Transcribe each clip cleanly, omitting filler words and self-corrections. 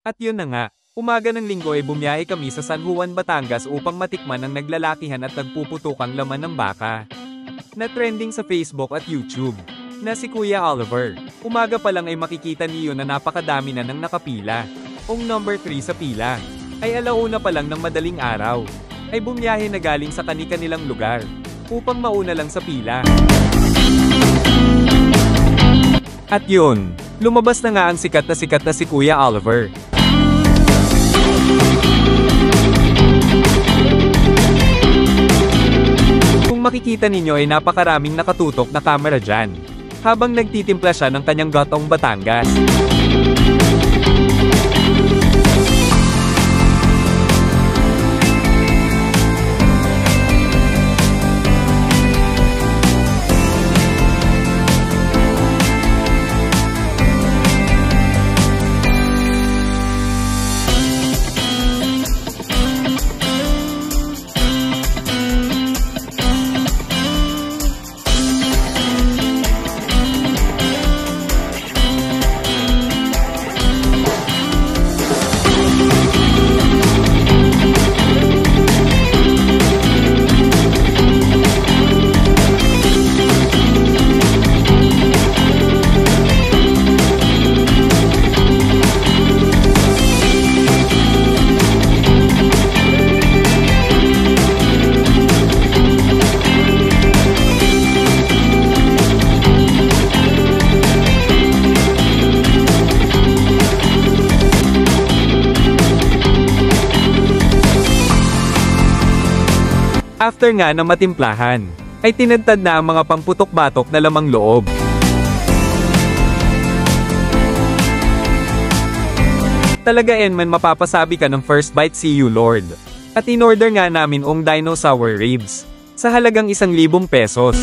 At yun na nga, umaga ng linggo ay bumiyahe kami sa San Juan, Batangas upang matikman ang naglalakihan at nagpuputukang laman ng baka na trending sa Facebook at YouTube, na si Kuya Oliver. Umaga pa lang ay makikita niyo na napakadami na ng nakapila. Ang number 3 sa pila ay alauna pa lang ng madaling araw, ay bumiyahe na galing sa kani-kanilang lugar upang mauna lang sa pila. At yun, lumabas na nga ang sikat na si Kuya Oliver. Kung makikita ninyo ay napakaraming nakatutok na kamera dyan, habang nagtitimpla siya ng kanyang gotong Batangas. After nga na matimplahan, ay tinadtad na ang mga pamputok-batok na lamang loob. Talaga man mapapasabi ka ng first bite see you Lord. At in-order nga namin ang dinosaur ribs sa halagang 1,000 pesos.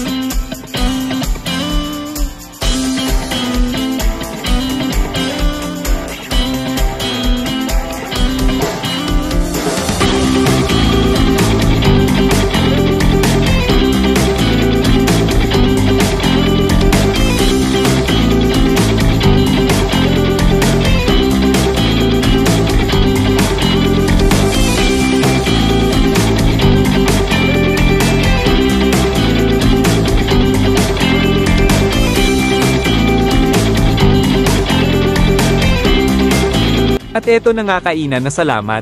At eto na nga kainan na salamat.